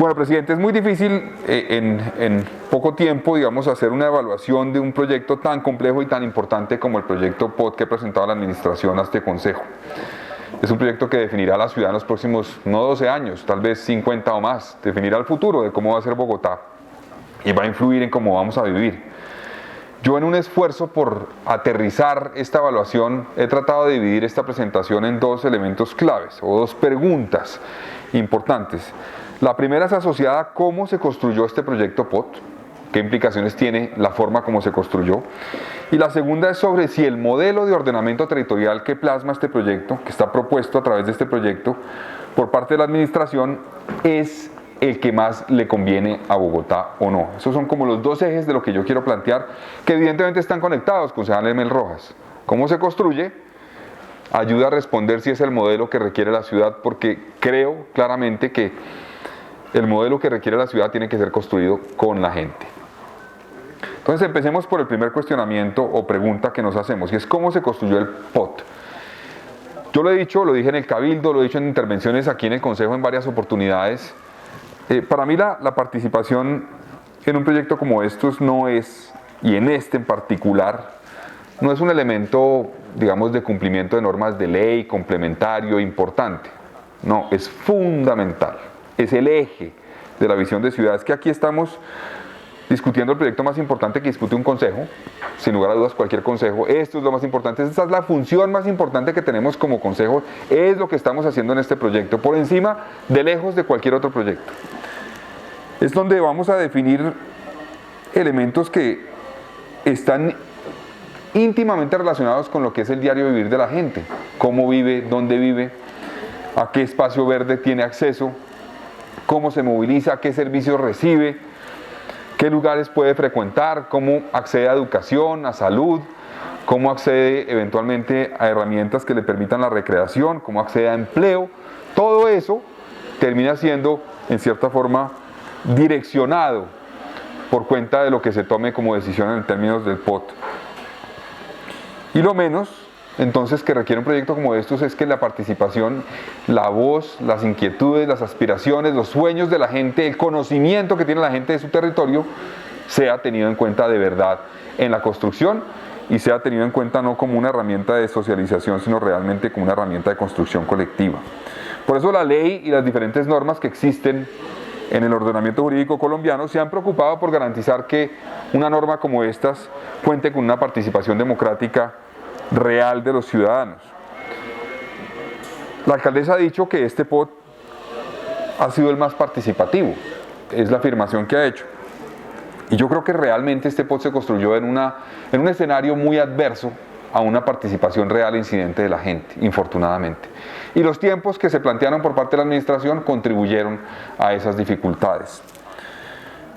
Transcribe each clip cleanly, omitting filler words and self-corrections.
Bueno, presidente, es muy difícil en poco tiempo, digamos, hacer una evaluación de un proyecto tan complejo y tan importante como el proyecto POT que ha presentado la administración a este consejo. Es un proyecto que definirá la ciudad en los próximos, no 12 años, tal vez 50 o más, definirá el futuro de cómo va a ser Bogotá y va a influir en cómo vamos a vivir. Yo, en un esfuerzo por aterrizar esta evaluación, he tratado de dividir esta presentación en dos elementos claves o dos preguntas importantes. La primera es asociada a cómo se construyó este proyecto POT, qué implicaciones tiene la forma como se construyó. Y la segunda es sobre si el modelo de ordenamiento territorial que plasma este proyecto, que está propuesto a través de este proyecto por parte de la administración, es el que más le conviene a Bogotá o no. Esos son como los dos ejes de lo que yo quiero plantear, que evidentemente están conectados, concejal Emel Rojas. ¿Cómo se construye? Ayuda a responder si es el modelo que requiere la ciudad, porque creo claramente que el modelo que requiere la ciudad tiene que ser construido con la gente. Entonces empecemos por el primer cuestionamiento o pregunta que nos hacemos, y es cómo se construyó el POT. Yo lo he dicho, lo dije en el Cabildo, lo he dicho en intervenciones aquí en el Consejo en varias oportunidades. Para mí la participación en un proyecto como estos no es, y en este en particular, no es un elemento, digamos, de cumplimiento de normas de ley, complementario, importante. No, es fundamental. Es el eje de la visión de ciudad. Es que aquí estamos discutiendo el proyecto más importante que discute un consejo, sin lugar a dudas cualquier consejo. Esto es lo más importante, esta es la función más importante que tenemos como consejo, es lo que estamos haciendo en este proyecto, por encima de lejos de cualquier otro proyecto. Es donde vamos a definir elementos que están íntimamente relacionados con lo que es el diario vivir de la gente, cómo vive, dónde vive, a qué espacio verde tiene acceso, cómo se moviliza, qué servicios recibe, qué lugares puede frecuentar, cómo accede a educación, a salud, cómo accede eventualmente a herramientas que le permitan la recreación, cómo accede a empleo. Todo eso termina siendo, en cierta forma, direccionado por cuenta de lo que se tome como decisión en términos del POT. Y lo menos, entonces, que requiere un proyecto como estos es que la participación, la voz, las inquietudes, las aspiraciones, los sueños de la gente, el conocimiento que tiene la gente de su territorio, sea tenido en cuenta de verdad en la construcción y sea tenido en cuenta no como una herramienta de socialización, sino realmente como una herramienta de construcción colectiva. Por eso la ley y las diferentes normas que existen en el ordenamiento jurídico colombiano se han preocupado por garantizar que una norma como estas cuente con una participación democrática real de los ciudadanos. La alcaldesa ha dicho que este POT ha sido el más participativo, es la afirmación que ha hecho. Y yo creo que realmente este POT se construyó en un escenario muy adverso a una participación real e incidente de la gente, infortunadamente. Y los tiempos que se plantearon por parte de la administración contribuyeron a esas dificultades.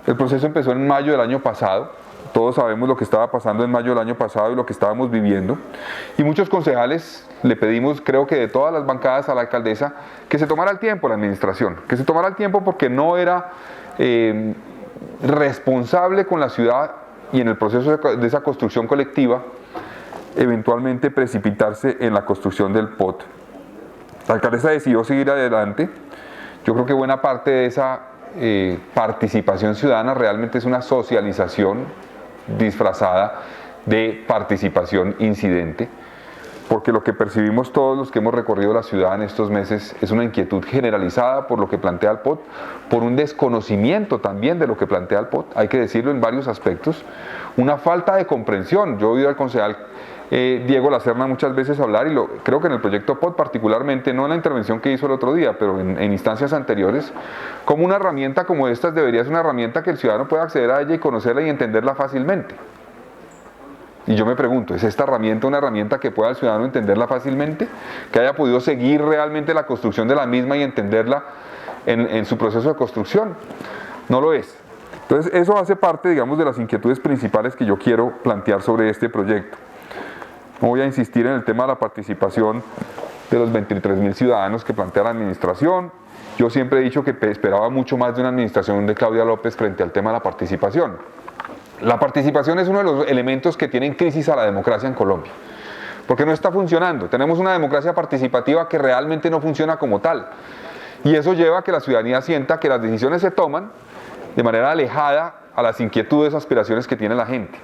El proceso empezó en mayo del año pasado. Todos sabemos lo que estaba pasando en mayo del año pasado y lo que estábamos viviendo. Y muchos concejales le pedimos, creo que de todas las bancadas, a la alcaldesa, que se tomara el tiempo la administración, que se tomara el tiempo porque no era responsable con la ciudad y en el proceso de esa construcción colectiva, eventualmente precipitarse en la construcción del POT. La alcaldesa decidió seguir adelante. Yo creo que buena parte de esa participación ciudadana realmente es una socialización disfrazada de participación incidente, porque lo que percibimos todos los que hemos recorrido la ciudad en estos meses es una inquietud generalizada por lo que plantea el POT, por un desconocimiento también de lo que plantea el POT, hay que decirlo en varios aspectos, una falta de comprensión. Yo he oído al concejal Diego Lacerna muchas veces hablar, y creo que en el proyecto POT particularmente, no en la intervención que hizo el otro día, pero en instancias anteriores, como una herramienta como esta debería ser una herramienta que el ciudadano pueda acceder a ella y conocerla y entenderla fácilmente. Y yo me pregunto, ¿es esta herramienta una herramienta que pueda el ciudadano entenderla fácilmente? ¿Que haya podido seguir realmente la construcción de la misma y entenderla en su proceso de construcción? No lo es. Entonces eso hace parte, digamos, de las inquietudes principales que yo quiero plantear sobre este proyecto. No voy a insistir en el tema de la participación de los 23.000 ciudadanos que plantea la administración. Yo siempre he dicho que esperaba mucho más de una administración de Claudia López frente al tema de la participación. La participación es uno de los elementos que tienen crisis a la democracia en Colombia, porque no está funcionando. Tenemos una democracia participativa que realmente no funciona como tal. Y eso lleva a que la ciudadanía sienta que las decisiones se toman de manera alejada a las inquietudes, aspiraciones que tiene la gente.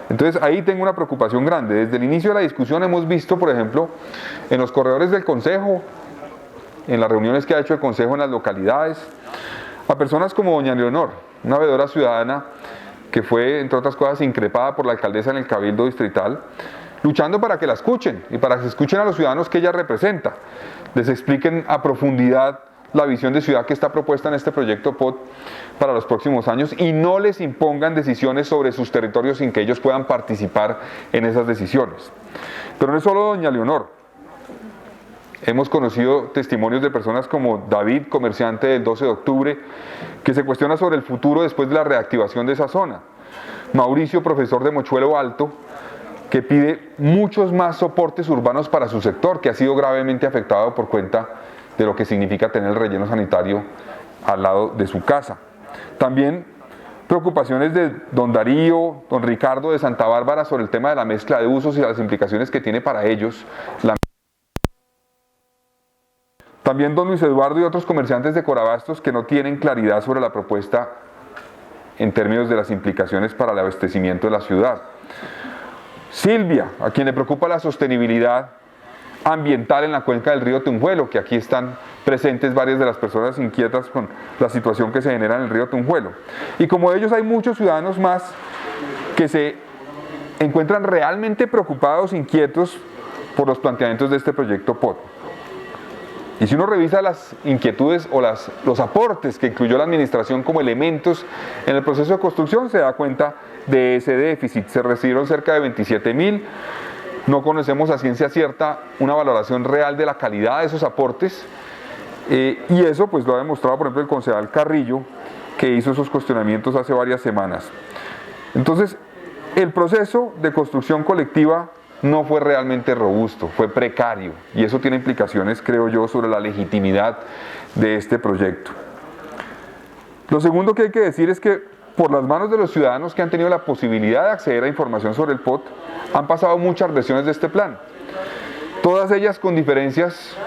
Entonces ahí tengo una preocupación grande. Desde el inicio de la discusión hemos visto, por ejemplo, en los corredores del Consejo, en las reuniones que ha hecho el Consejo en las localidades, a personas como doña Leonor, una veedora ciudadana que fue, entre otras cosas, increpada por la alcaldesa en el Cabildo Distrital, luchando para que la escuchen y para que se escuchen a los ciudadanos que ella representa, les expliquen a profundidad la visión de ciudad que está propuesta en este proyecto POT para los próximos años y no les impongan decisiones sobre sus territorios sin que ellos puedan participar en esas decisiones. Pero no es solo doña Leonor. Hemos conocido testimonios de personas como David, comerciante del 12 de octubre, que se cuestiona sobre el futuro después de la reactivación de esa zona. Mauricio, profesor de Mochuelo Alto, que pide muchos más soportes urbanos para su sector, que ha sido gravemente afectado por cuenta de lo que significa tener el relleno sanitario al lado de su casa. También preocupaciones de don Darío, don Ricardo de Santa Bárbara sobre el tema de la mezcla de usos y las implicaciones que tiene para ellos. También don Luis Eduardo y otros comerciantes de Corabastos que no tienen claridad sobre la propuesta en términos de las implicaciones para el abastecimiento de la ciudad. Silvia, a quien le preocupa la sostenibilidad ambiental en la cuenca del río Tunjuelo, que aquí están presentes varias de las personas inquietas con la situación que se genera en el río Tunjuelo. Y como ellos hay muchos ciudadanos más que se encuentran realmente preocupados, inquietos por los planteamientos de este proyecto POT. Y si uno revisa las inquietudes o los aportes que incluyó la administración como elementos en el proceso de construcción, se da cuenta de ese déficit. Se recibieron cerca de 27.000. No conocemos a ciencia cierta una valoración real de la calidad de esos aportes. Y eso pues lo ha demostrado, por ejemplo, el concejal Carrillo, que hizo esos cuestionamientos hace varias semanas. Entonces, el proceso de construcción colectiva no fue realmente robusto, fue precario, y eso tiene implicaciones, creo yo, sobre la legitimidad de este proyecto. Lo segundo que hay que decir es que por las manos de los ciudadanos que han tenido la posibilidad de acceder a información sobre el POT, han pasado muchas versiones de este plan, todas ellas con diferencias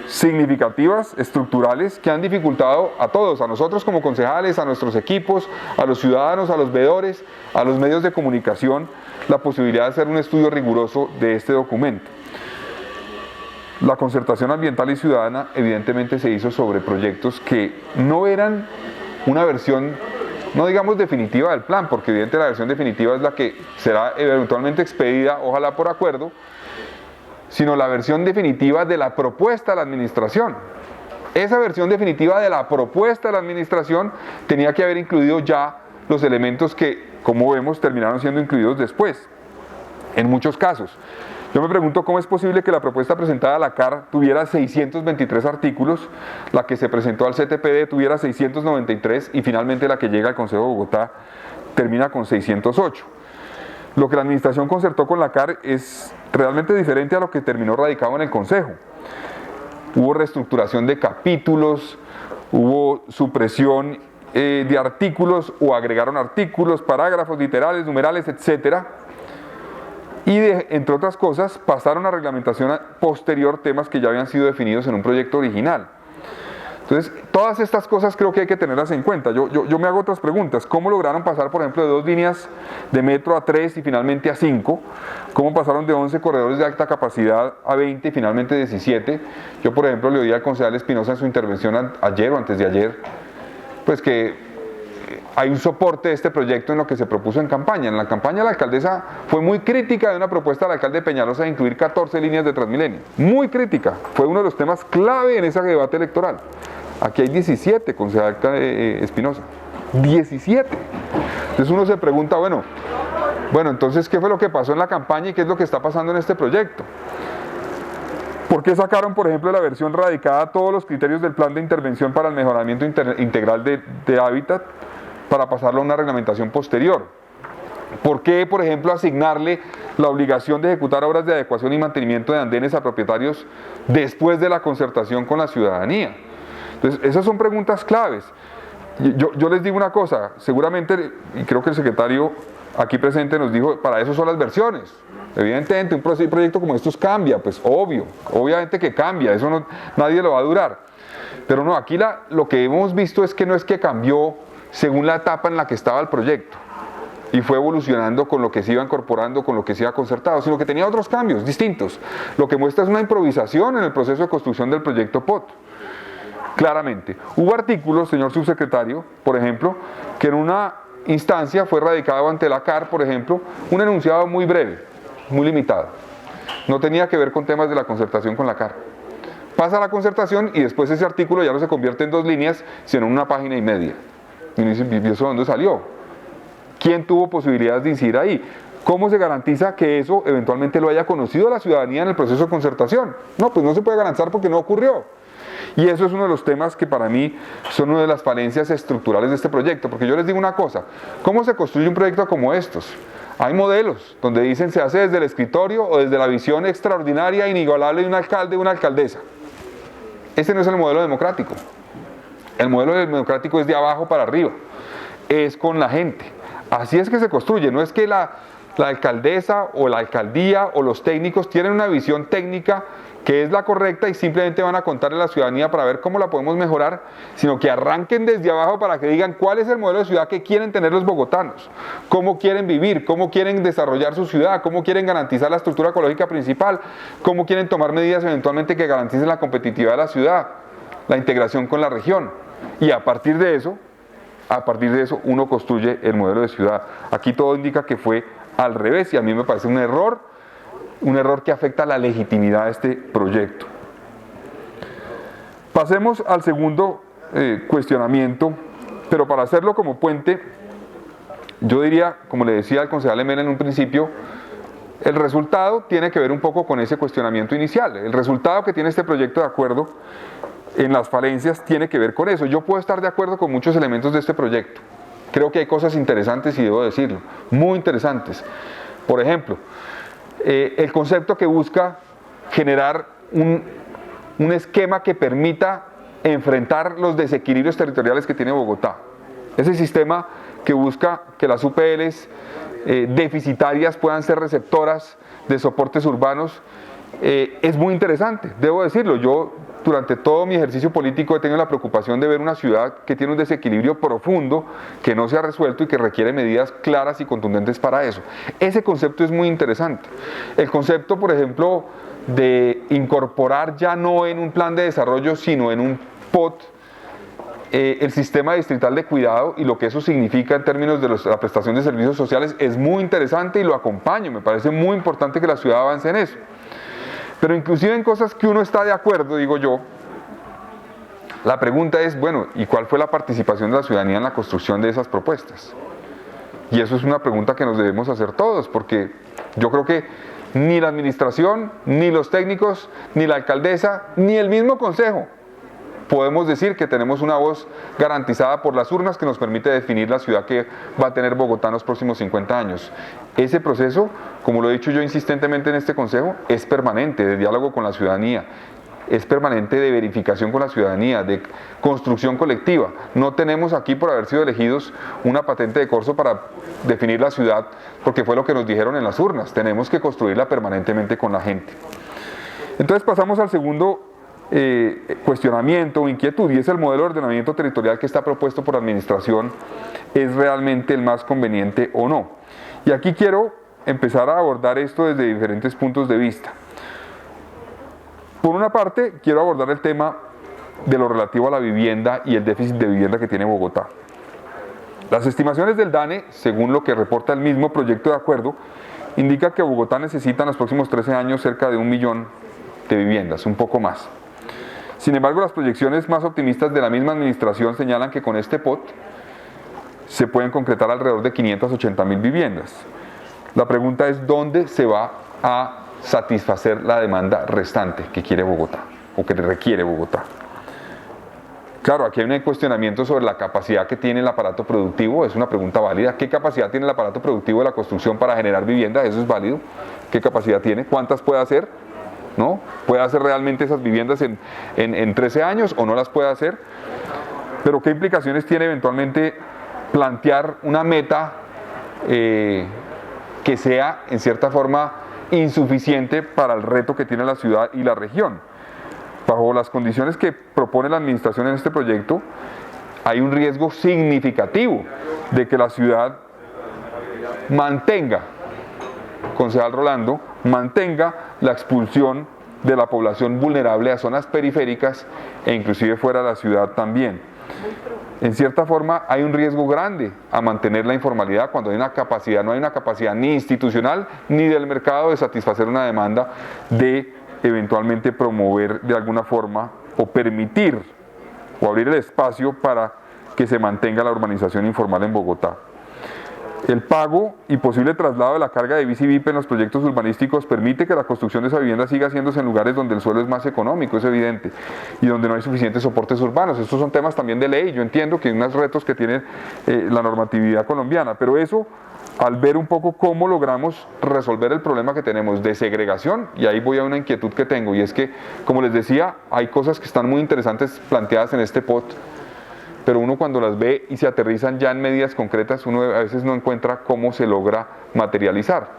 significativas, estructurales, que han dificultado a todos, a nosotros como concejales, a nuestros equipos, a los ciudadanos, a los veedores, a los medios de comunicación, la posibilidad de hacer un estudio riguroso de este documento. La concertación ambiental y ciudadana evidentemente se hizo sobre proyectos que no eran una versión, no digamos definitiva del plan, porque evidentemente la versión definitiva es la que será eventualmente expedida, ojalá por acuerdo, sino la versión definitiva de la propuesta de la administración. Esa versión definitiva de la propuesta de la administración tenía que haber incluido ya los elementos que, como vemos, terminaron siendo incluidos después, en muchos casos. Yo me pregunto cómo es posible que la propuesta presentada a la CAR tuviera 623 artículos, la que se presentó al CTPD tuviera 693 y finalmente la que llega al Consejo de Bogotá termina con 608. Lo que la administración concertó con la CAR es realmente diferente a lo que terminó radicado en el Consejo. Hubo reestructuración de capítulos, hubo supresión de artículos o agregaron artículos, parágrafos, literales, numerales, etc. Y entre otras cosas pasaron a reglamentación posterior temas que ya habían sido definidos en un proyecto original. Entonces, todas estas cosas creo que hay que tenerlas en cuenta. Yo me hago otras preguntas. ¿Cómo lograron pasar, por ejemplo, de 2 líneas de metro a 3 y finalmente a 5? ¿Cómo pasaron de 11 corredores de alta capacidad a 20 y finalmente 17? Yo, por ejemplo, le oí al concejal Espinosa en su intervención ayer o antes de ayer, pues que hay un soporte de este proyecto en lo que se propuso en campaña. En la campaña la alcaldesa fue muy crítica de una propuesta del alcalde Peñalosa de incluir 14 líneas de Transmilenio. Muy crítica. Fue uno de los temas clave en ese debate electoral. Aquí hay 17, concejal Espinosa. 17. Entonces uno se pregunta, bueno, entonces ¿qué fue lo que pasó en la campaña y qué es lo que está pasando en este proyecto? ¿Por qué sacaron, por ejemplo, la versión radicada todos los criterios del plan de intervención para el mejoramiento integral de hábitat para pasarlo a una reglamentación posterior? ¿Por qué, por ejemplo, asignarle la obligación de ejecutar obras de adecuación y mantenimiento de andenes a propietarios después de la concertación con la ciudadanía? Entonces, esas son preguntas claves. Yo les digo una cosa, seguramente, y creo que el secretario aquí presente nos dijo, para eso son las versiones. Evidentemente, un proyecto como estos cambia, pues obviamente que cambia, eso nadie lo va a durar. Pero no, aquí lo que hemos visto es que cambió según la etapa en la que estaba el proyecto y fue evolucionando con lo que se iba incorporando, con lo que se iba concertado, sino que tenía otros cambios distintos. Lo que muestra es una improvisación en el proceso de construcción del proyecto POT. Claramente. Hubo artículos, señor subsecretario, por ejemplo, que en una instancia fue radicado ante la CAR, por ejemplo, un enunciado muy breve, muy limitado. No tenía que ver con temas de la concertación con la CAR. Pasa la concertación y después ese artículo ya no se convierte en 2 líneas, sino en 1,5 páginas. Y uno dice, ¿y eso dónde salió? ¿Quién tuvo posibilidades de incidir ahí? ¿Cómo se garantiza que eso eventualmente lo haya conocido la ciudadanía en el proceso de concertación? No, pues no se puede garantizar porque no ocurrió. Y eso es uno de los temas que para mí son una de las falencias estructurales de este proyecto, porque yo les digo una cosa, ¿cómo se construye un proyecto como estos? Hay modelos donde dicen se hace desde el escritorio o desde la visión extraordinaria e inigualable de un alcalde o una alcaldesa. Ese no es el modelo democrático. El modelo democrático es de abajo para arriba, es con la gente. Así es que se construye, no es que la alcaldesa o la alcaldía o los técnicos tienen una visión técnica que es la correcta y simplemente van a contarle a la ciudadanía para ver cómo la podemos mejorar, sino que arranquen desde abajo para que digan cuál es el modelo de ciudad que quieren tener los bogotanos, cómo quieren vivir, cómo quieren desarrollar su ciudad, cómo quieren garantizar la estructura ecológica principal, cómo quieren tomar medidas eventualmente que garanticen la competitividad de la ciudad, la integración con la región. Y a partir de eso uno construye el modelo de ciudad. Aquí todo indica que fue al revés y a mí me parece un error que afecta la legitimidad de este proyecto. Pasemos al segundo cuestionamiento, pero para hacerlo como puente, yo diría, como le decía al concejal Emel en un principio, el resultado tiene que ver un poco con ese cuestionamiento inicial. El resultado que tiene este proyecto de acuerdo en las falencias tiene que ver con eso. Yo puedo estar de acuerdo con muchos elementos de este proyecto. Creo que hay cosas interesantes y debo decirlo, muy interesantes. Por ejemplo, el concepto que busca generar un esquema que permita enfrentar los desequilibrios territoriales que tiene Bogotá. Ese sistema que busca que las UPLs deficitarias puedan ser receptoras de soportes urbanos es muy interesante, debo decirlo. Yo durante todo mi ejercicio político he tenido la preocupación de ver una ciudad que tiene un desequilibrio profundo, que no se ha resuelto y que requiere medidas claras y contundentes para eso. Ese concepto es muy interesante. El concepto, por ejemplo, de incorporar ya no en un plan de desarrollo, sino en un POT, el sistema distrital de cuidado y lo que eso significa en términos de la prestación de servicios sociales es muy interesante y lo acompaño. Me parece muy importante que la ciudad avance en eso. Pero inclusive en cosas que uno está de acuerdo, digo yo, la pregunta es, bueno, ¿y cuál fue la participación de la ciudadanía en la construcción de esas propuestas? Y eso es una pregunta que nos debemos hacer todos, porque yo creo que ni la administración, ni los técnicos, ni la alcaldesa, ni el mismo consejo podemos decir que tenemos una voz garantizada por las urnas que nos permite definir la ciudad que va a tener Bogotá en los próximos 50 años. Ese proceso, como lo he dicho yo insistentemente en este consejo, es permanente, de diálogo con la ciudadanía, es permanente de verificación con la ciudadanía, de construcción colectiva. No tenemos aquí, por haber sido elegidos, una patente de corso para definir la ciudad, porque fue lo que nos dijeron en las urnas. Tenemos que construirla permanentemente con la gente. Entonces pasamos al segundo cuestionamiento o inquietud, y es el modelo de ordenamiento territorial que está propuesto por la administración, ¿es realmente el más conveniente o no? Y aquí quiero empezar a abordar esto desde diferentes puntos de vista. Por una parte, quiero abordar el tema de lo relativo a la vivienda y el déficit de vivienda que tiene Bogotá. Las estimaciones del DANE, según lo que reporta el mismo proyecto de acuerdo, indica que Bogotá necesita en los próximos 13 años cerca de 1 millón de viviendas, un poco más. Sin embargo, las proyecciones más optimistas de la misma administración señalan que con este POT se pueden concretar alrededor de 580.000 viviendas. La pregunta es, ¿dónde se va a satisfacer la demanda restante que quiere Bogotá o que requiere Bogotá? Claro, aquí hay un cuestionamiento sobre la capacidad que tiene el aparato productivo, es una pregunta válida. ¿Qué capacidad tiene el aparato productivo de la construcción para generar vivienda? Eso es válido. ¿Qué capacidad tiene? ¿Cuántas puede hacer? ¿No? ¿Puede hacer realmente esas viviendas en 13 años o no las puede hacer? Pero ¿qué implicaciones tiene eventualmente plantear una meta que sea en cierta forma insuficiente para el reto que tiene la ciudad y la región? bajo las condiciones que propone la administración en este proyecto, hay un riesgo significativo de que la ciudad mantenga, concejal Rolando, mantenga la expulsión de la población vulnerable a zonas periféricas e inclusive fuera de la ciudad también. En cierta forma hay un riesgo grande a mantener la informalidad cuando hay una capacidad, no hay una capacidad ni institucional ni del mercado de satisfacer una demanda de eventualmente promover de alguna forma o permitir o abrir el espacio para que se mantenga la urbanización informal en Bogotá. El pago y posible traslado de la carga de BIS y VIP en los proyectos urbanísticos permite que la construcción de esa vivienda siga haciéndose en lugares donde el suelo es más económico, es evidente, y donde no hay suficientes soportes urbanos. Estos son temas también de ley, yo entiendo que hay unos retos que tiene la normatividad colombiana, pero eso, al ver un poco cómo logramos resolver el problema que tenemos de segregación, y ahí voy a una inquietud que tengo, y es que, como les decía, hay cosas que están muy interesantes planteadas en este POT, pero uno cuando las ve y se aterrizan ya en medidas concretas, uno a veces no encuentra cómo se logra materializar.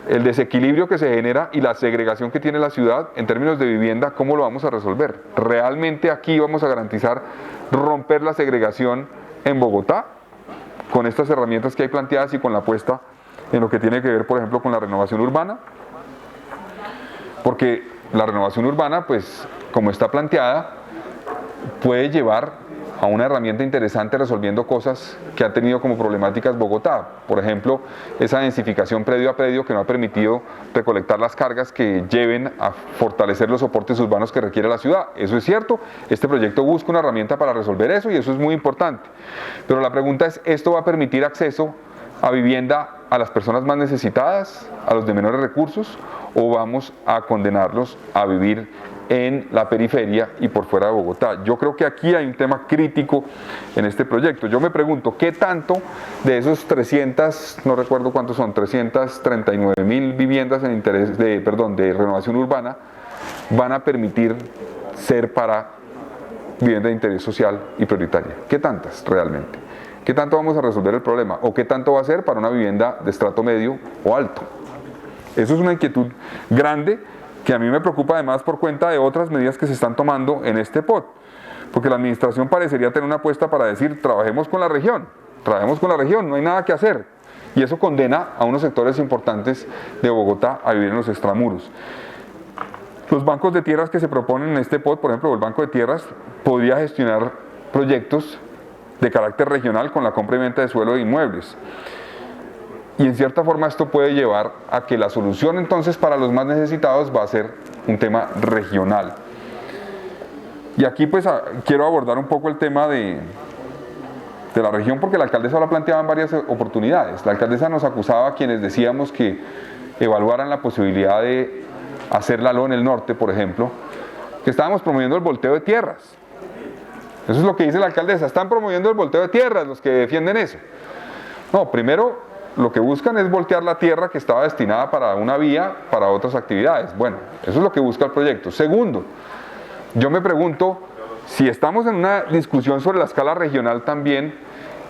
El desequilibrio que se genera y la segregación que tiene la ciudad en términos de vivienda, ¿cómo lo vamos a resolver? ¿Realmente aquí vamos a garantizar romper la segregación en Bogotá? Con estas herramientas que hay planteadas y con la apuesta en lo que tiene que ver, por ejemplo, con la renovación urbana. Porque la renovación urbana, pues, como está planteada, puede llevar a una herramienta interesante resolviendo cosas que ha tenido como problemáticas Bogotá. Por ejemplo, esa densificación predio a predio que no ha permitido recolectar las cargas que lleven a fortalecer los soportes urbanos que requiere la ciudad. Eso es cierto, este proyecto busca una herramienta para resolver eso y eso es muy importante. Pero la pregunta es, ¿esto va a permitir acceso a vivienda a las personas más necesitadas, a los de menores recursos, o vamos a condenarlos a vivir en la periferia y por fuera de Bogotá? Yo creo que aquí hay un tema crítico en este proyecto. Yo me pregunto, ¿qué tanto de esos 300, no recuerdo cuántos son, 339.000 viviendas en interés de renovación urbana van a permitir ser para vivienda de interés social y prioritaria? ¿Qué tantas realmente? ¿Qué tanto vamos a resolver el problema? ¿O qué tanto va a ser para una vivienda de estrato medio o alto? Eso es una inquietud grande que a mí me preocupa además por cuenta de otras medidas que se están tomando en este POT, porque la administración parecería tener una apuesta para decir, trabajemos con la región, no hay nada que hacer, y eso condena a unos sectores importantes de Bogotá a vivir en los extramuros. Los bancos de tierras que se proponen en este POT, por ejemplo, el Banco de Tierras, podría gestionar proyectos de carácter regional con la compra y venta de suelo de inmuebles. Y en cierta forma esto puede llevar a que la solución entonces para los más necesitados va a ser un tema regional. Y aquí pues quiero abordar un poco el tema de la región, porque la alcaldesa lo ha planteado en varias oportunidades. La alcaldesa nos acusaba a quienes decíamos que evaluaran la posibilidad de hacer la LO en el norte, por ejemplo, que estábamos promoviendo el volteo de tierras. Eso es lo que dice la alcaldesa, están promoviendo el volteo de tierras los que defienden eso. No, primero lo que buscan es voltear la tierra que estaba destinada para una vía, para otras actividades. Bueno, eso es lo que busca el proyecto. Segundo, yo me pregunto, si estamos en una discusión sobre la escala regional también,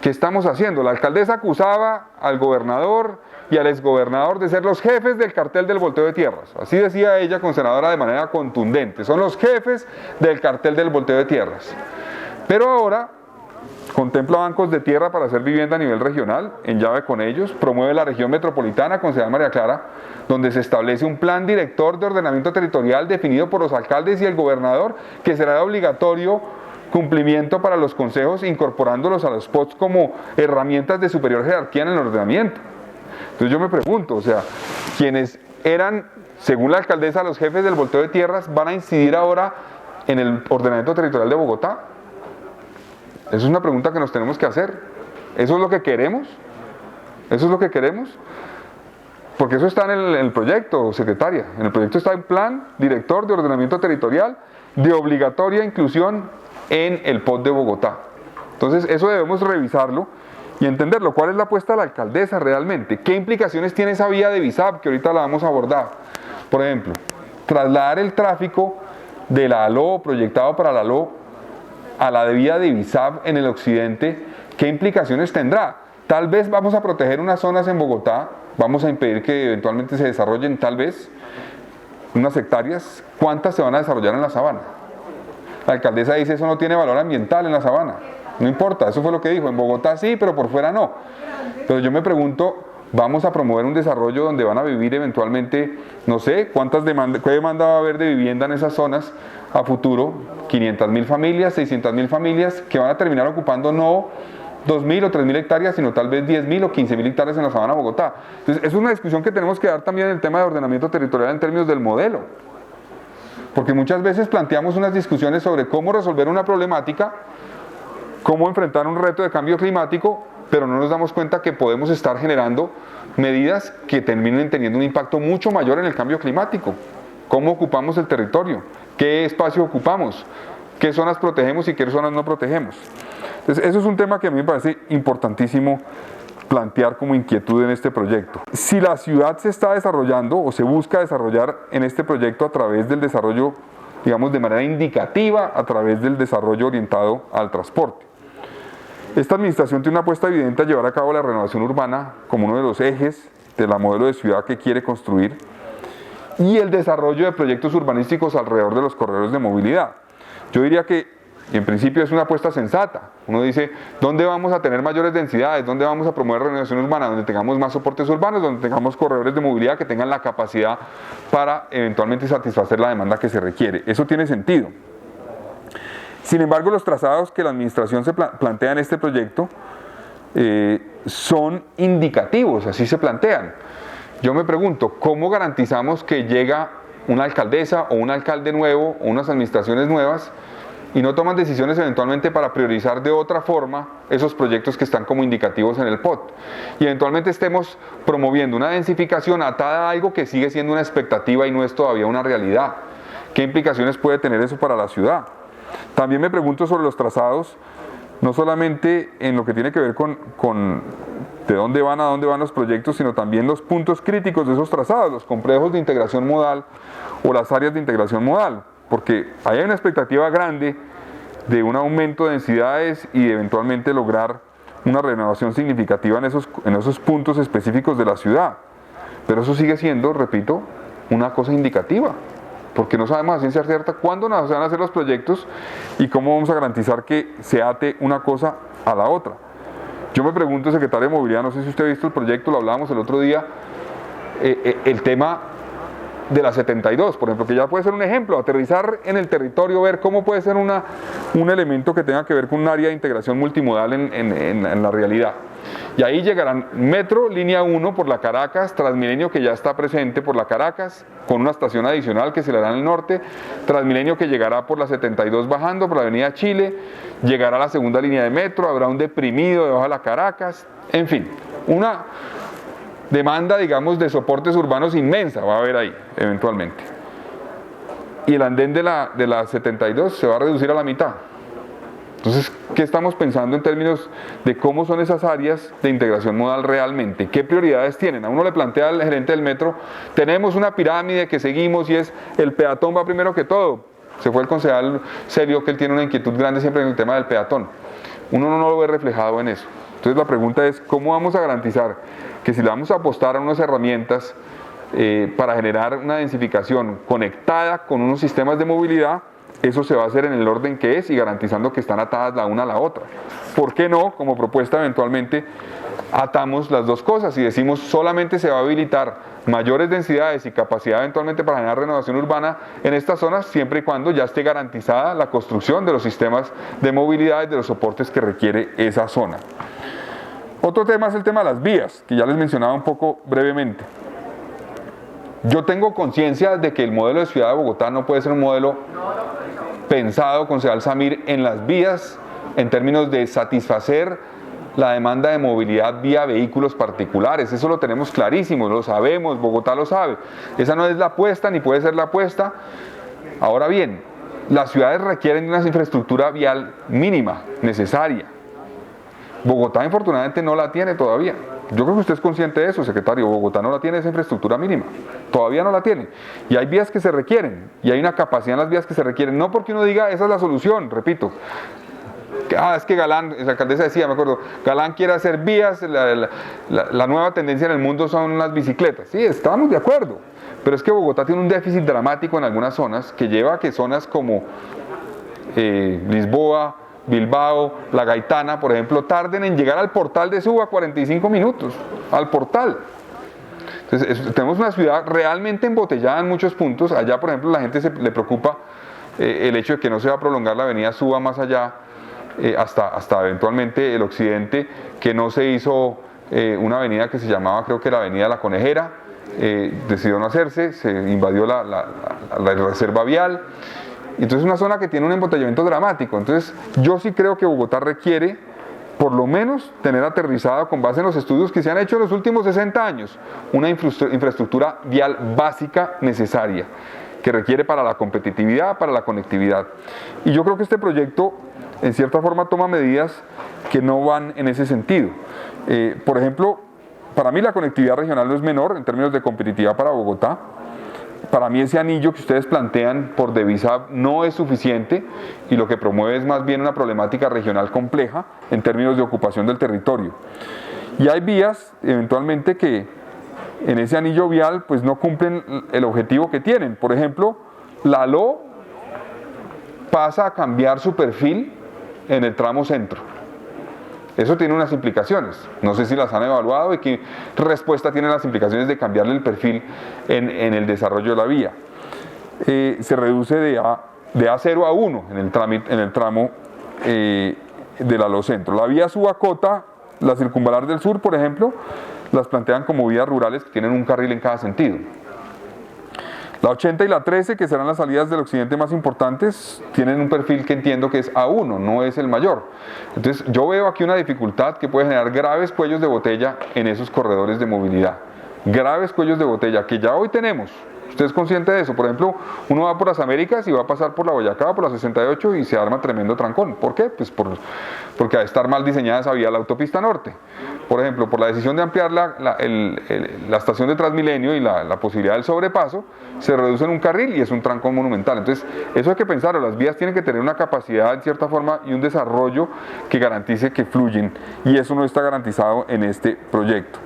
¿qué estamos haciendo? La alcaldesa acusaba al gobernador y al exgobernador de ser los jefes del cartel del volteo de tierras. Así decía ella, consenadora, de manera contundente. Son los jefes del cartel del volteo de tierras. Pero ahora contempla bancos de tierra para hacer vivienda a nivel regional, en llave con ellos, promueve la región metropolitana, concejal María Clara, donde se establece un plan director de ordenamiento territorial definido por los alcaldes y el gobernador, que será de obligatorio cumplimiento para los consejos, incorporándolos a los POTs como herramientas de superior jerarquía en el ordenamiento. Entonces yo me pregunto, o sea, quienes eran, según la alcaldesa, los jefes del volteo de tierras, ¿van a incidir ahora en el ordenamiento territorial de Bogotá? Esa es una pregunta que nos tenemos que hacer. ¿Eso es lo que queremos? ¿Eso es lo que queremos? Porque eso está en el proyecto, secretaria. En el proyecto está el plan director de ordenamiento territorial de obligatoria inclusión en el POT de Bogotá. Entonces eso debemos revisarlo y entenderlo. ¿Cuál es la apuesta de la alcaldesa realmente? ¿Qué implicaciones tiene esa vía de BISAP que ahorita la vamos a abordar? Por ejemplo, trasladar el tráfico de la ALO, proyectado para la ALO, a la vía de BISAP en el occidente, ¿qué implicaciones tendrá? Tal vez vamos a proteger unas zonas en Bogotá, vamos a impedir que eventualmente se desarrollen tal vez unas hectáreas. ¿Cuántas se van a desarrollar en la sabana? La alcaldesa dice eso no tiene valor ambiental en la sabana. No importa, eso fue lo que dijo. En Bogotá sí, pero por fuera no. Pero yo me pregunto, ¿vamos a promover un desarrollo donde van a vivir eventualmente, no sé, qué demanda va a haber de vivienda en esas zonas a futuro? 500.000 familias, 600.000 familias que van a terminar ocupando no 2.000 o 3.000 hectáreas, sino tal vez 10.000 o 15.000 hectáreas en la sabana de Bogotá. Entonces, es una discusión que tenemos que dar también en el tema de ordenamiento territorial en términos del modelo. Porque muchas veces planteamos unas discusiones sobre cómo resolver una problemática, cómo enfrentar un reto de cambio climático, pero no nos damos cuenta que podemos estar generando medidas que terminen teniendo un impacto mucho mayor en el cambio climático. ¿Cómo ocupamos el territorio? ¿Qué espacio ocupamos? ¿Qué zonas protegemos y qué zonas no protegemos? Entonces, eso es un tema que a mí me parece importantísimo plantear como inquietud en este proyecto. Si la ciudad se está desarrollando o se busca desarrollar en este proyecto a través del desarrollo, digamos, de manera indicativa, a través del desarrollo orientado al transporte. Esta administración tiene una apuesta evidente a llevar a cabo la renovación urbana como uno de los ejes de la modelo de ciudad que quiere construir y el desarrollo de proyectos urbanísticos alrededor de los corredores de movilidad. Yo diría que en principio es una apuesta sensata. Uno dice, ¿dónde vamos a tener mayores densidades? ¿Dónde vamos a promover renovación urbana? Donde tengamos más soportes urbanos, donde tengamos corredores de movilidad que tengan la capacidad para eventualmente satisfacer la demanda que se requiere. Eso tiene sentido. Sin embargo, los trazados que la administración se plantea en este proyecto son indicativos, así se plantean. Yo me pregunto, ¿cómo garantizamos que llega una alcaldesa o un alcalde nuevo o unas administraciones nuevas y no toman decisiones eventualmente para priorizar de otra forma esos proyectos que están como indicativos en el POT? Y eventualmente estemos promoviendo una densificación atada a algo que sigue siendo una expectativa y no es todavía una realidad. ¿Qué implicaciones puede tener eso para la ciudad? También me pregunto sobre los trazados, no solamente en lo que tiene que ver con de dónde van a dónde van los proyectos, sino también los puntos críticos de esos trazados, los complejos de integración modal o las áreas de integración modal, porque ahí hay una expectativa grande de un aumento de densidades y eventualmente lograr una renovación significativa en esos puntos específicos de la ciudad. Pero eso sigue siendo, repito, una cosa indicativa, porque no sabemos a ciencia cierta cuándo se van a hacer los proyectos y cómo vamos a garantizar que se ate una cosa a la otra. Yo me pregunto, secretario de Movilidad, no sé si usted ha visto el proyecto, lo hablábamos el otro día, el tema de la 72, por ejemplo, que ya puede ser un ejemplo, aterrizar en el territorio, ver cómo puede ser un elemento que tenga que ver con un área de integración multimodal en la realidad. Y ahí llegarán Metro, línea 1 por la Caracas, Transmilenio que ya está presente por la Caracas, con una estación adicional que se le hará en el norte, Transmilenio que llegará por la 72 bajando por la avenida Chile, llegará a la segunda línea de metro, habrá un deprimido debajo de la Caracas, en fin, una demanda, digamos, de soportes urbanos inmensa va a haber ahí, eventualmente. Y el andén de la 72 se va a reducir a la mitad. Entonces, ¿qué estamos pensando en términos de cómo son esas áreas de integración modal realmente? ¿Qué prioridades tienen? A uno le plantea al gerente del metro, tenemos una pirámide que seguimos y es el peatón va primero que todo. Se fue el concejal Celio, que él tiene una inquietud grande siempre en el tema del peatón. Uno no lo ve reflejado en eso. Entonces la pregunta es, ¿cómo vamos a garantizar que si le vamos a apostar a unas herramientas para generar una densificación conectada con unos sistemas de movilidad, eso se va a hacer en el orden que es y garantizando que están atadas la una a la otra? ¿Por qué no, como propuesta eventualmente, atamos las dos cosas y decimos solamente se va a habilitar mayores densidades y capacidad eventualmente para generar renovación urbana en estas zonas siempre y cuando ya esté garantizada la construcción de los sistemas de movilidad y de los soportes que requiere esa zona? Otro tema es el tema de las vías, que ya les mencionaba un poco brevemente. Yo tengo conciencia de que el modelo de Ciudad de Bogotá no puede ser un modelo pensado, concejal Samir, en las vías en términos de satisfacer la demanda de movilidad vía vehículos particulares. Eso lo tenemos clarísimo, lo sabemos, Bogotá lo sabe. Esa no es la apuesta ni puede ser la apuesta. Ahora bien, las ciudades requieren de una infraestructura vial mínima, necesaria. Bogotá infortunadamente no la tiene todavía. Yo creo que usted es consciente de eso, secretario. Bogotá no la tiene esa infraestructura mínima. Todavía no la tiene. Y hay vías que se requieren. Y hay una capacidad en las vías que se requieren. No porque uno diga, esa es la solución, repito. Es que Galán, la alcaldesa decía, me acuerdo, Galán quiere hacer vías, la nueva tendencia en el mundo son las bicicletas. Sí, estamos de acuerdo. Pero es que Bogotá tiene un déficit dramático en algunas zonas que lleva a que zonas como Lisboa, Bilbao, La Gaitana, por ejemplo, tarden en llegar al portal de Suba 45 minutos, al portal. Entonces, tenemos una ciudad realmente embotellada en muchos puntos. Allá, por ejemplo, la gente le preocupa el hecho de que no se va a prolongar la avenida Suba más allá, hasta eventualmente el occidente, que no se hizo una avenida que se llamaba, creo que la avenida La Conejera, decidió no hacerse, se invadió la reserva vial. Entonces es una zona que tiene un embotellamiento dramático. Entonces yo sí creo que Bogotá requiere por lo menos tener aterrizado, con base en los estudios que se han hecho en los últimos 60 años, una infraestructura vial básica necesaria, que requiere para la competitividad, para la conectividad. Y yo creo que este proyecto, en cierta forma, toma medidas que no van en ese sentido. Por ejemplo, para mí la conectividad regional no es menor en términos de competitividad para Bogotá. Para mí ese anillo que ustedes plantean por Devisab no es suficiente y lo que promueve es más bien una problemática regional compleja en términos de ocupación del territorio. Y hay vías eventualmente que en ese anillo vial pues no cumplen el objetivo que tienen. Por ejemplo, la ALO pasa a cambiar su perfil en el tramo centro. Eso tiene unas implicaciones, no sé si las han evaluado y qué respuesta tienen las implicaciones de cambiarle el perfil en el desarrollo de la vía. Se reduce de A0 a 1 en el tramo del ALO Centro. La vía Subacota, la circunvalar del sur, por ejemplo, las plantean como vías rurales que tienen un carril en cada sentido. La 80 y la 13, que serán las salidas del occidente más importantes, tienen un perfil que entiendo que es A1, no es el mayor. Entonces yo veo aquí una dificultad que puede generar graves cuellos de botella en esos corredores de movilidad. Graves cuellos de botella que ya hoy tenemos. ¿Usted es consciente de eso? Por ejemplo, uno va por las Américas y va a pasar por la Boyacá, por la 68 y se arma tremendo trancón. ¿Por qué? Pues porque al estar mal diseñada esa vía, la autopista norte. Por ejemplo, por la decisión de ampliar la estación de Transmilenio y la posibilidad del sobrepaso, se reduce en un carril y es un trancón monumental. Entonces, eso hay que pensarlo. Las vías tienen que tener una capacidad, en cierta forma, y un desarrollo que garantice que fluyen. Y eso no está garantizado en este proyecto.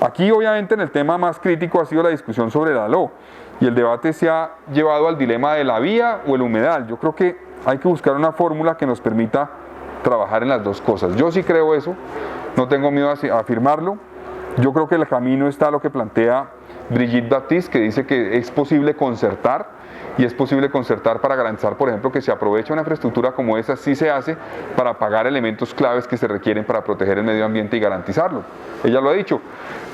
Aquí, obviamente, en el tema más crítico ha sido la discusión sobre la ALO. Y el debate se ha llevado al dilema de la vía o el humedal. Yo creo que hay que buscar una fórmula que nos permita trabajar en las dos cosas. Yo sí creo eso, no tengo miedo a afirmarlo. Yo creo que el camino está lo que plantea Brigitte Baptiste, que dice que es posible concertar, y es posible concertar para garantizar, por ejemplo, que se aproveche una infraestructura como esa, sí se hace para pagar elementos claves que se requieren para proteger el medio ambiente y garantizarlo. Ella lo ha dicho.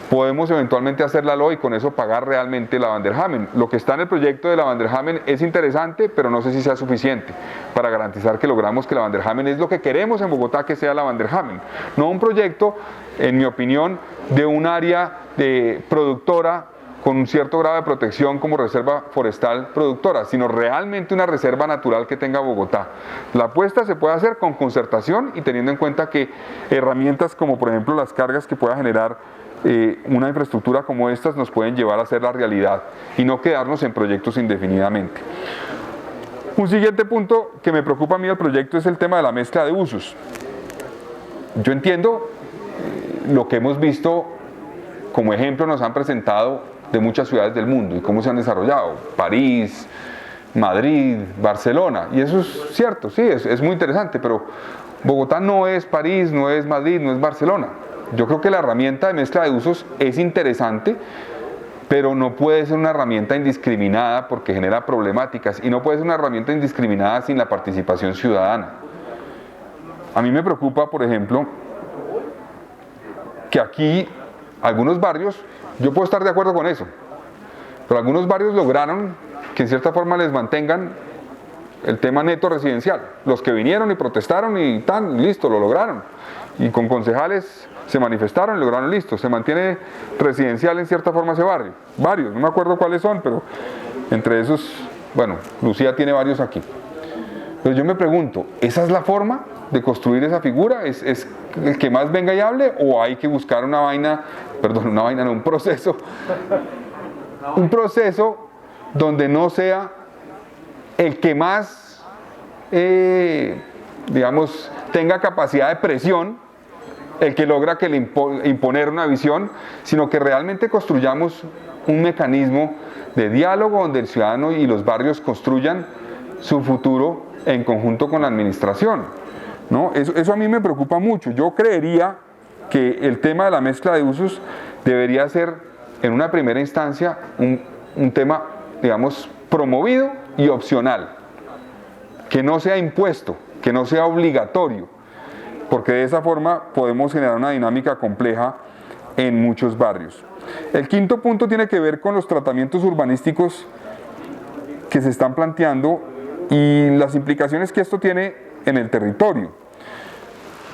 Podemos eventualmente hacer la LO y con eso pagar realmente la Van der Hamen. Lo que está en el proyecto de la Van der Hamen es interesante, pero no sé si sea suficiente para garantizar que logramos que la Van der Hamen es lo que queremos en Bogotá que sea la Van der Hamen. No un proyecto, en mi opinión, de un área de productora con un cierto grado de protección como reserva forestal productora, sino realmente una reserva natural que tenga Bogotá. La apuesta se puede hacer con concertación y teniendo en cuenta que herramientas como por ejemplo las cargas que pueda generar una infraestructura como estas nos pueden llevar a hacer la realidad y no quedarnos en proyectos indefinidamente. Un siguiente punto que me preocupa a mí del proyecto es el tema de la mezcla de usos. Yo entiendo lo que hemos visto como ejemplo nos han presentado de muchas ciudades del mundo y cómo se han desarrollado, París, Madrid, Barcelona, y eso es cierto, sí, es muy interesante, pero Bogotá no es París, no es Madrid, no es Barcelona. Yo creo que la herramienta de mezcla de usos es interesante, pero no puede ser una herramienta indiscriminada porque genera problemáticas y no puede ser una herramienta indiscriminada sin la participación ciudadana. A mí me preocupa, por ejemplo, que aquí algunos barrios, yo puedo estar de acuerdo con eso, pero algunos barrios lograron que en cierta forma les mantengan el tema neto residencial. Los que vinieron y protestaron y tan, listo, lo lograron. Y con concejales se manifestaron y lograron, listo, se mantiene residencial en cierta forma ese barrio. Varios, no me acuerdo cuáles son, pero entre esos, bueno, Lucía tiene varios aquí. Pero yo me pregunto, ¿esa es la forma de construir esa figura? ¿Es el que más venga y hable? ¿O hay que buscar un proceso donde no sea el que más, digamos, tenga capacidad de presión, el que logra que le imponer una visión, sino que realmente construyamos un mecanismo de diálogo donde el ciudadano y los barrios construyan su futuro en conjunto con la administración, ¿no? Eso a mí me preocupa mucho. Yo creería que el tema de la mezcla de usos debería ser, en una primera instancia, un tema, digamos, promovido y opcional, que no sea impuesto, que no sea obligatorio, porque de esa forma podemos generar una dinámica compleja en muchos barrios. El quinto punto tiene que ver con los tratamientos urbanísticos que se están planteando y las implicaciones que esto tiene en el territorio.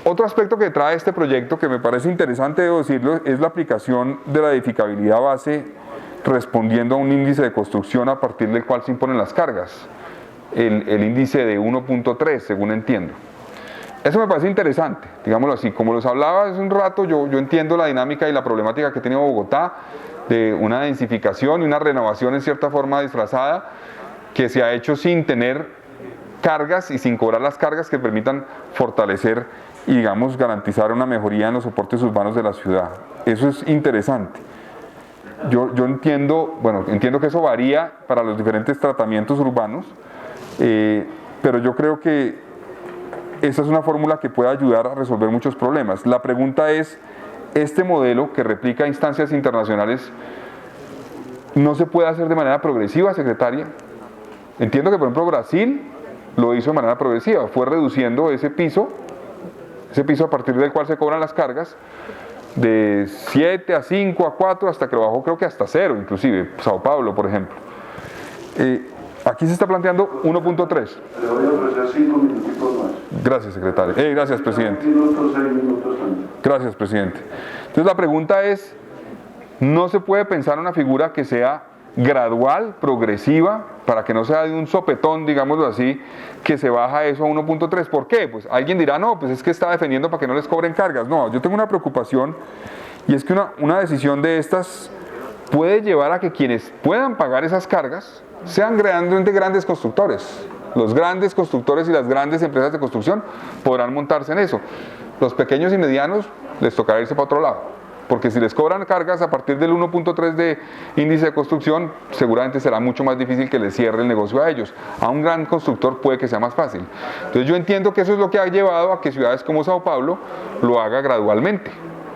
Otro aspecto que trae este proyecto, que me parece interesante, debo decirlo, es la aplicación de la edificabilidad base respondiendo a un índice de construcción a partir del cual se imponen las cargas, el índice de 1.3, según entiendo. Eso me parece interesante, digámoslo así. Como les hablaba hace un rato, yo entiendo la dinámica y la problemática que tiene Bogotá de una densificación y una renovación en cierta forma disfrazada que se ha hecho sin tener cargas y sin cobrar las cargas que permitan fortalecer y, digamos, garantizar una mejoría en los soportes urbanos de la ciudad. Eso es interesante. Yo entiendo, entiendo que eso varía para los diferentes tratamientos urbanos, pero yo creo que esa es una fórmula que puede ayudar a resolver muchos problemas. La pregunta es, ¿este modelo que replica instancias internacionales no se puede hacer de manera progresiva, secretaria? Entiendo que, por ejemplo, Brasil lo hizo de manera progresiva, fue reduciendo ese piso a partir del cual se cobran las cargas, de 7 a 5 a 4, hasta que lo bajó creo que hasta 0, inclusive, Sao Paulo, por ejemplo. Aquí se está planteando 1.3. Le voy a ofrecer 5 minutitos más. Gracias, secretario. Gracias, presidente. 6 minutos también. Gracias, presidente. Entonces la pregunta es, ¿no se puede pensar una figura que sea gradual, progresiva, para que no sea de un sopetón, digámoslo así, que se baja eso a 1.3? ¿Por qué? Pues alguien dirá, no, pues es que está defendiendo para que no les cobren cargas. No, yo tengo una preocupación, y es que una decisión de estas puede llevar a que quienes puedan pagar esas cargas sean realmente grandes constructores. Los grandes constructores y las grandes empresas de construcción podrán montarse en eso. Los pequeños y medianos les tocará irse para otro lado, porque si les cobran cargas a partir del 1.3 de índice de construcción, seguramente será mucho más difícil que les cierre el negocio a ellos. A un gran constructor puede que sea más fácil. Entonces yo entiendo que eso es lo que ha llevado a que ciudades como Sao Paulo lo haga gradualmente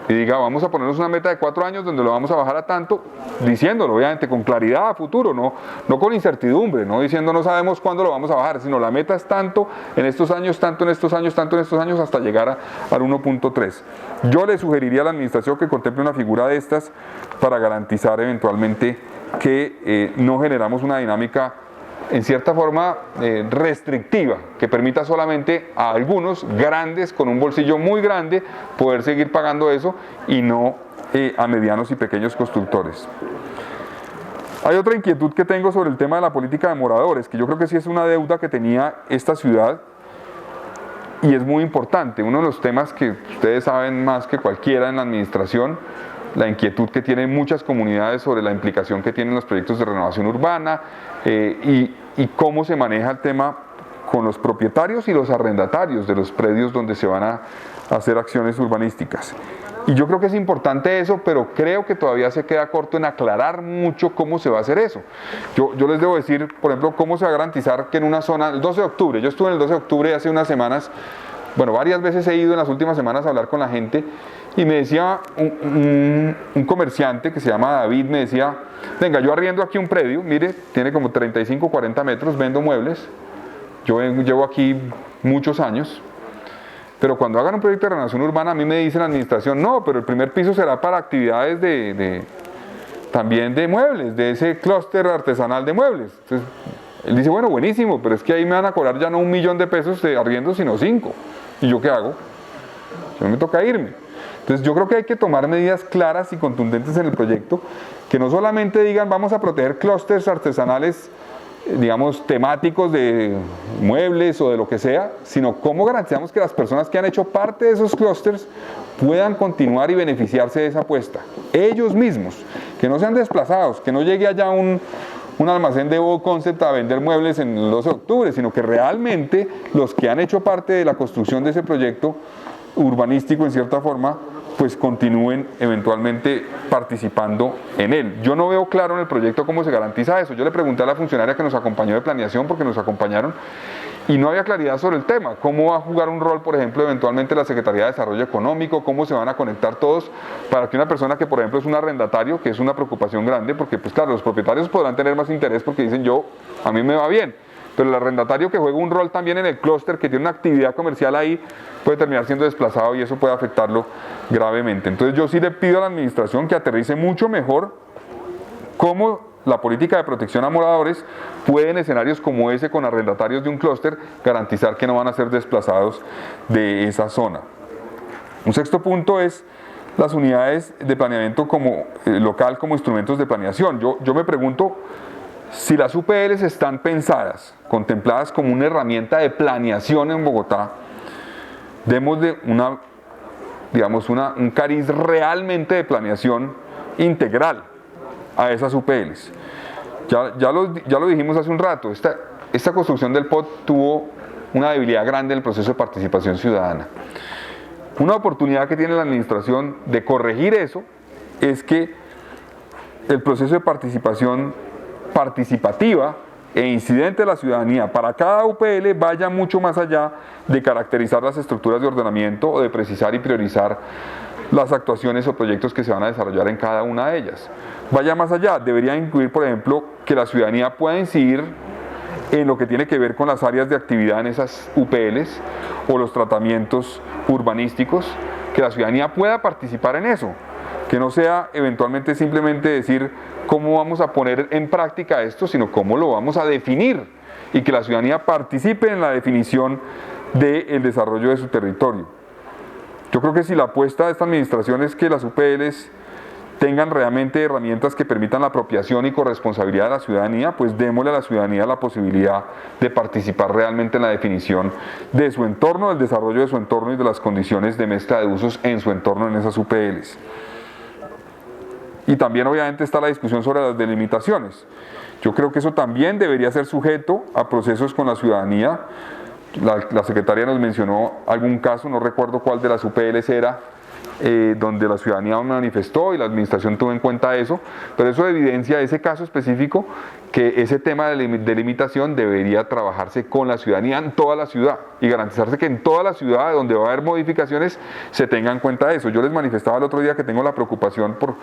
y diga, vamos a ponernos una meta de 4 años donde lo vamos a bajar a tanto, diciéndolo obviamente con claridad a futuro, no con incertidumbre, no diciendo no sabemos cuándo lo vamos a bajar, sino la meta es tanto en estos años, tanto en estos años, tanto en estos años, hasta llegar al 1.3. Yo le sugeriría a la administración que contemple una figura de estas para garantizar eventualmente que no generamos una dinámica en cierta forma restrictiva, que permita solamente a algunos grandes con un bolsillo muy grande poder seguir pagando eso y no a medianos y pequeños constructores. Hay otra inquietud que tengo sobre el tema de la política de moradores, que yo creo que sí es una deuda que tenía esta ciudad y es muy importante. Uno de los temas que ustedes saben más que cualquiera en la administración, la inquietud que tienen muchas comunidades sobre la implicación que tienen los proyectos de renovación urbana y cómo se maneja el tema con los propietarios y los arrendatarios de los predios donde se van a hacer acciones urbanísticas. Y yo creo que es importante eso, pero creo que todavía se queda corto en aclarar mucho cómo se va a hacer eso. Yo les debo decir, por ejemplo, cómo se va a garantizar que en una zona, el 12 de octubre, yo estuve en el 12 de octubre hace unas semanas, varias veces he ido en las últimas semanas a hablar con la gente, y me decía un comerciante que se llama David, me decía, venga, yo arriendo aquí un predio, mire, tiene como 35, 40 metros, vendo muebles, yo llevo aquí muchos años, pero cuando hagan un proyecto de renovación urbana, a mí me dice la administración, no, pero el primer piso será para actividades también de muebles, de ese clúster artesanal de muebles. Entonces, él dice, bueno, buenísimo, pero es que ahí me van a cobrar ya no $1.000.000 de arriendo, sino 5. ¿Y yo qué hago? Yo me toca irme. Entonces yo creo que hay que tomar medidas claras y contundentes en el proyecto, que no solamente digan vamos a proteger clústeres artesanales, digamos, temáticos de muebles o de lo que sea, sino cómo garantizamos que las personas que han hecho parte de esos clústeres puedan continuar y beneficiarse de esa apuesta. Ellos mismos, que no sean desplazados, que no llegue allá un almacén de Bow Concept a vender muebles en el 12 de octubre, sino que realmente los que han hecho parte de la construcción de ese proyecto urbanístico, en cierta forma, pues continúen eventualmente participando en él. Yo no veo claro en el proyecto cómo se garantiza eso. Yo le pregunté a la funcionaria que nos acompañó de planeación, porque nos acompañaron, y no había claridad sobre el tema. ¿Cómo va a jugar un rol, por ejemplo, eventualmente la Secretaría de Desarrollo Económico? ¿Cómo se van a conectar todos para que una persona que, por ejemplo, es un arrendatario, que es una preocupación grande, porque, pues claro, los propietarios podrán tener más interés porque dicen a mí me va bien, pero el arrendatario que juega un rol también en el clúster, que tiene una actividad comercial ahí, puede terminar siendo desplazado y eso puede afectarlo gravemente. Entonces yo sí le pido a la administración que aterrice mucho mejor cómo la política de protección a moradores puede, en escenarios como ese, con arrendatarios de un clúster, garantizar que no van a ser desplazados de esa zona. Un sexto punto es las unidades de planeamiento local como instrumentos de planeación. Yo me pregunto si las UPLs están pensadas, contempladas como una herramienta de planeación en Bogotá. Démosle un cariz realmente de planeación integral a esas UPLs. Ya lo dijimos hace un rato, esta construcción del POT tuvo una debilidad grande en el proceso de participación ciudadana. Una oportunidad que tiene la administración de corregir eso es que el proceso de participación participativa e incidente de la ciudadanía para cada UPL vaya mucho más allá de caracterizar las estructuras de ordenamiento o de precisar y priorizar las actuaciones o proyectos que se van a desarrollar en cada una de ellas. Vaya más allá, debería incluir, por ejemplo, que la ciudadanía pueda incidir en lo que tiene que ver con las áreas de actividad en esas UPLs o los tratamientos urbanísticos, que la ciudadanía pueda participar en eso, que no sea eventualmente simplemente decir cómo vamos a poner en práctica esto, sino cómo lo vamos a definir y que la ciudadanía participe en la definición del desarrollo de su territorio. Yo creo que si la apuesta de esta administración es que las UPLs tengan realmente herramientas que permitan la apropiación y corresponsabilidad de la ciudadanía, pues démosle a la ciudadanía la posibilidad de participar realmente en la definición de su entorno, del desarrollo de su entorno y de las condiciones de mezcla de usos en su entorno en esas UPLs. Y también obviamente está la discusión sobre las delimitaciones. Yo creo que eso también debería ser sujeto a procesos con la ciudadanía. La secretaria nos mencionó algún caso, no recuerdo cuál de las UPLs era, donde la ciudadanía manifestó y la administración tuvo en cuenta eso, pero eso evidencia ese caso específico que ese tema de delimitación debería trabajarse con la ciudadanía en toda la ciudad y garantizarse que en toda la ciudad donde va a haber modificaciones se tenga en cuenta eso. Yo les manifestaba el otro día que tengo la preocupación por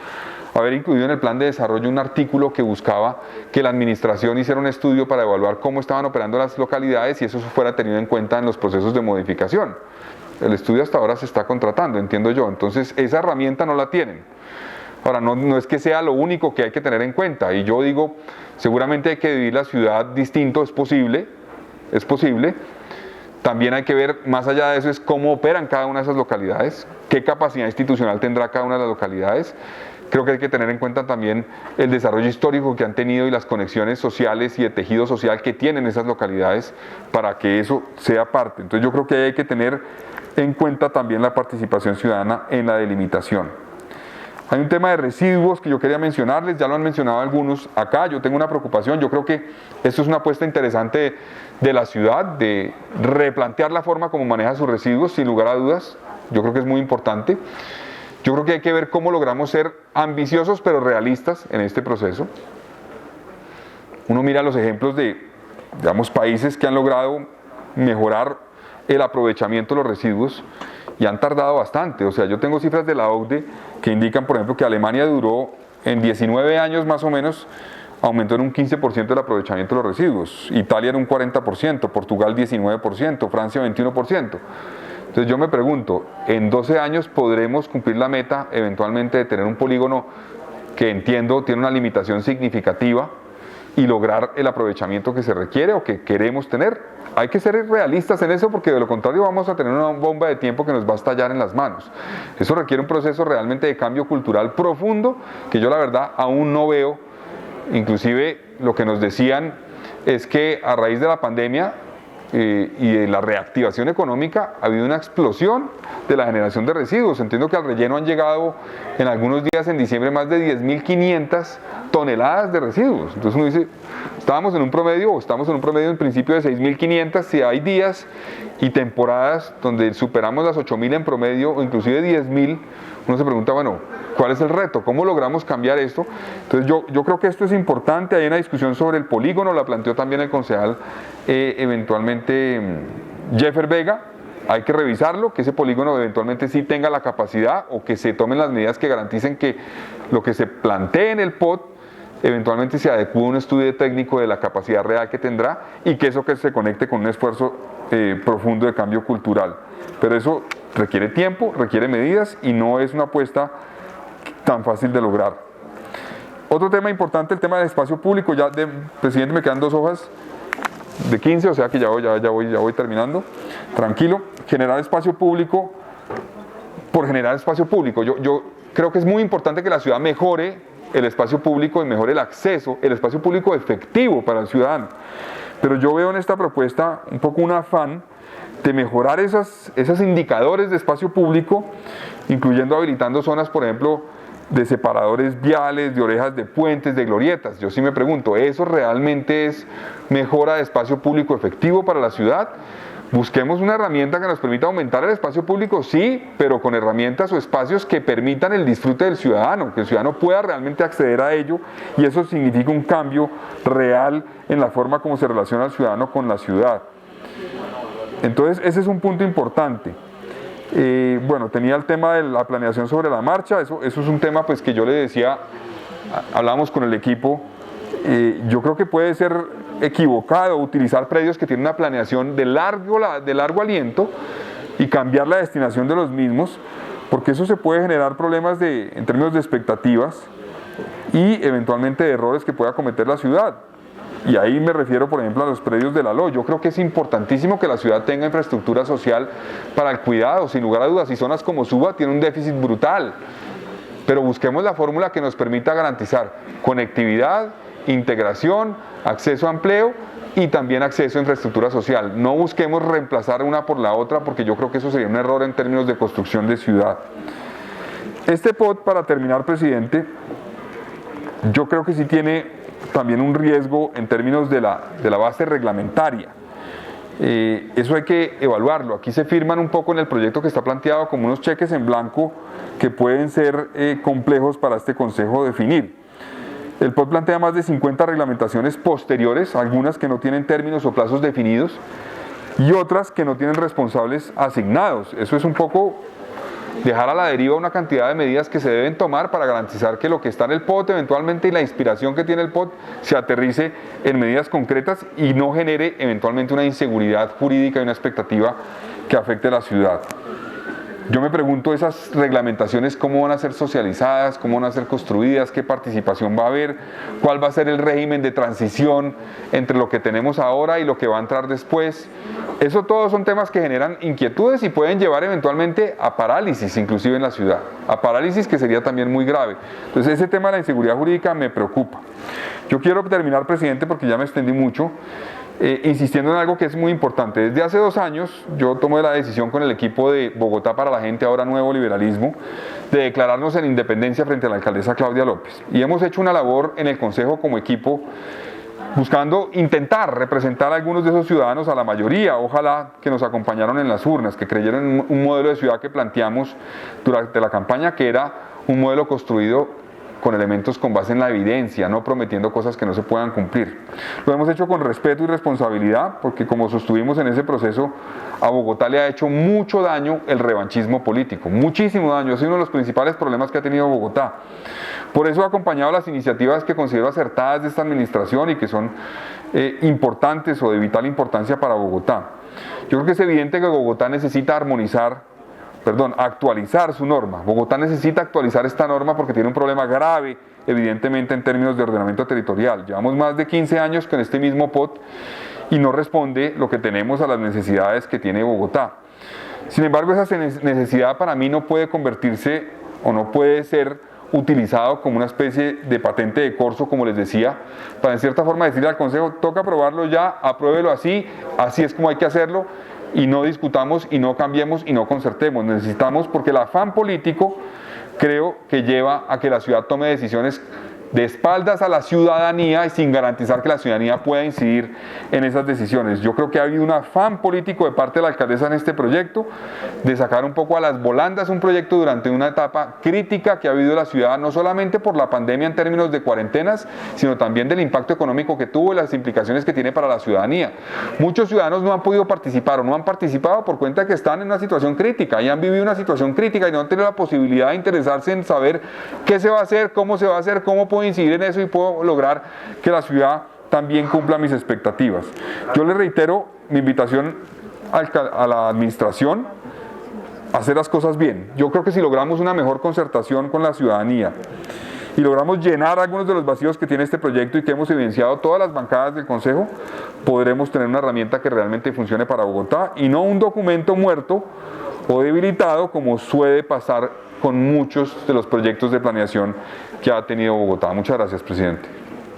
haber incluido en el plan de desarrollo un artículo que buscaba que la administración hiciera un estudio para evaluar cómo estaban operando las localidades y eso fuera tenido en cuenta en los procesos de modificación. El estudio hasta ahora se está contratando, entiendo yo, entonces esa herramienta no la tienen. Ahora, no es que sea lo único que hay que tener en cuenta, y yo digo, seguramente hay que dividir la ciudad distinto, es posible, también hay que ver, más allá de eso, es cómo operan cada una de esas localidades, qué capacidad institucional tendrá cada una de las localidades. Creo que hay que tener en cuenta también el desarrollo histórico que han tenido y las conexiones sociales y de tejido social que tienen esas localidades para que eso sea parte. Entonces yo creo que hay que tener en cuenta también la participación ciudadana en la delimitación. Hay un tema de residuos que yo quería mencionarles, ya lo han mencionado algunos acá, yo tengo una preocupación, yo creo que esto es una apuesta interesante de la ciudad, de replantear la forma como maneja sus residuos, sin lugar a dudas, yo creo que es muy importante. Yo creo que hay que ver cómo logramos ser ambiciosos pero realistas en este proceso. Uno mira los ejemplos de, digamos, países que han logrado mejorar el aprovechamiento de los residuos y han tardado bastante. O sea, yo tengo cifras de la OCDE que indican, por ejemplo, que Alemania duró en 19 años más o menos, aumentó en un 15% el aprovechamiento de los residuos. Italia en un 40%, Portugal 19%, Francia 21%. Entonces yo me pregunto, ¿en 12 años podremos cumplir la meta eventualmente de tener un polígono que entiendo tiene una limitación significativa y lograr el aprovechamiento que se requiere o que queremos tener? Hay que ser realistas en eso porque de lo contrario vamos a tener una bomba de tiempo que nos va a estallar en las manos. Eso requiere un proceso realmente de cambio cultural profundo que yo la verdad aún no veo. Inclusive lo que nos decían es que a raíz de la pandemia y de la reactivación económica ha habido una explosión de la generación de residuos. Entiendo que al relleno han llegado en algunos días en diciembre más de 10.500 toneladas de residuos. Entonces uno dice, estamos en un promedio en principio de 6.500, si hay días y temporadas donde superamos las 8.000 en promedio o inclusive 10.000, uno se pregunta, bueno, ¿cuál es el reto? ¿Cómo logramos cambiar esto? Entonces yo creo que esto es importante. Hay una discusión sobre el polígono, la planteó también el concejal eventualmente Jeffer Vega. Hay que revisarlo, que ese polígono eventualmente sí tenga la capacidad o que se tomen las medidas que garanticen que lo que se plantee en el POT eventualmente se adecue a un estudio técnico de la capacidad real que tendrá y que eso que se conecte con un esfuerzo profundo de cambio cultural. Pero eso requiere tiempo, requiere medidas y no es una apuesta tan fácil de lograr. Otro tema importante, el tema del espacio público. Ya, presidente, me quedan 2 hojas de 15, o sea que ya voy terminando. Tranquilo. Generar espacio público por generar espacio público. Yo creo que es muy importante que la ciudad mejore el espacio público y mejore el acceso, el espacio público efectivo para el ciudadano. Pero yo veo en esta propuesta un poco un afán de mejorar esos indicadores de espacio público, incluyendo habilitando zonas, por ejemplo, de separadores viales, de orejas de puentes, de glorietas. Yo sí me pregunto, ¿eso realmente es mejora de espacio público efectivo para la ciudad? Busquemos una herramienta que nos permita aumentar el espacio público, sí, pero con herramientas o espacios que permitan el disfrute del ciudadano, que el ciudadano pueda realmente acceder a ello, y eso significa un cambio real en la forma como se relaciona el ciudadano con la ciudad. Entonces, ese es un punto importante. Bueno, tenía el tema de la planeación sobre la marcha. Eso es un tema pues que yo le decía, hablamos con el equipo, yo creo que puede ser equivocado utilizar predios que tienen una planeación de largo aliento y cambiar la destinación de los mismos, porque eso se puede generar problemas en términos de expectativas y eventualmente de errores que pueda cometer la ciudad. Y ahí me refiero, por ejemplo, a los predios de la LO. Yo creo que es importantísimo que la ciudad tenga infraestructura social para el cuidado, sin lugar a dudas. Y zonas como Suba tienen un déficit brutal. Pero busquemos la fórmula que nos permita garantizar conectividad, integración, acceso a empleo y también acceso a infraestructura social. No busquemos reemplazar una por la otra, porque yo creo que eso sería un error en términos de construcción de ciudad. Este POT, para terminar, presidente, yo creo que sí tiene también un riesgo en términos de la base reglamentaria. Eso hay que evaluarlo. Aquí se firman un poco en el proyecto que está planteado como unos cheques en blanco que pueden ser complejos para este Consejo definir. El POT plantea más de 50 reglamentaciones posteriores, algunas que no tienen términos o plazos definidos y otras que no tienen responsables asignados. Eso es un poco dejar a la deriva una cantidad de medidas que se deben tomar para garantizar que lo que está en el POT eventualmente y la inspiración que tiene el POT se aterrice en medidas concretas y no genere eventualmente una inseguridad jurídica y una expectativa que afecte a la ciudad. Yo me pregunto, esas reglamentaciones, ¿cómo van a ser socializadas? ¿Cómo van a ser construidas? ¿Qué participación va a haber? ¿Cuál va a ser el régimen de transición entre lo que tenemos ahora y lo que va a entrar después? Eso todos son temas que generan inquietudes y pueden llevar eventualmente a parálisis, inclusive en la ciudad. A parálisis que sería también muy grave. Entonces ese tema de la inseguridad jurídica me preocupa. Yo quiero terminar, presidente, porque ya me extendí mucho, insistiendo en algo que es muy importante. Desde hace 2 años yo tomé la decisión con el equipo de Bogotá para la Gente, ahora Nuevo Liberalismo, de declararnos en independencia frente a la alcaldesa Claudia López. Y hemos hecho una labor en el Consejo como equipo buscando intentar representar a algunos de esos ciudadanos, a la mayoría, ojalá, que nos acompañaron en las urnas, que creyeron en un modelo de ciudad que planteamos durante la campaña, que era un modelo construido con elementos con base en la evidencia, no prometiendo cosas que no se puedan cumplir. Lo hemos hecho con respeto y responsabilidad, porque como sostuvimos en ese proceso, a Bogotá le ha hecho mucho daño el revanchismo político, muchísimo daño. Es uno de los principales problemas que ha tenido Bogotá. Por eso he acompañado las iniciativas que considero acertadas de esta administración y que son importantes o de vital importancia para Bogotá. Yo creo que es evidente que Bogotá necesita actualizar su norma. Bogotá necesita actualizar esta norma porque tiene un problema grave, evidentemente, en términos de ordenamiento territorial. Llevamos más de 15 años con este mismo POT y no responde lo que tenemos a las necesidades que tiene Bogotá. Sin embargo, esa necesidad para mí no puede convertirse o no puede ser utilizado como una especie de patente de corso, como les decía, para en cierta forma decirle al Consejo, toca aprobarlo ya, apruébelo así es como hay que hacerlo, y no discutamos y no cambiemos y no concertemos. Necesitamos, porque el afán político creo que lleva a que la ciudad tome decisiones de espaldas a la ciudadanía y sin garantizar que la ciudadanía pueda incidir en esas decisiones. Yo creo que ha habido un afán político de parte de la alcaldesa en este proyecto de sacar un poco a las volandas un proyecto durante una etapa crítica que ha habido la ciudad, no solamente por la pandemia en términos de cuarentenas, sino también del impacto económico que tuvo y las implicaciones que tiene para la ciudadanía. Muchos ciudadanos no han podido participar o no han participado por cuenta de que están en una situación crítica y han vivido una situación crítica y no han tenido la posibilidad de interesarse en saber qué se va a hacer, cómo se va a hacer, cómo puedo incidir en eso y puedo lograr que la ciudad también cumpla mis expectativas. Yo le reitero mi invitación a la administración a hacer las cosas bien. Yo creo que si logramos una mejor concertación con la ciudadanía y logramos llenar algunos de los vacíos que tiene este proyecto y que hemos evidenciado todas las bancadas del Consejo, podremos tener una herramienta que realmente funcione para Bogotá y no un documento muerto o debilitado como suele pasar con muchos de los proyectos de planeación que ha tenido Bogotá. Muchas gracias, presidente.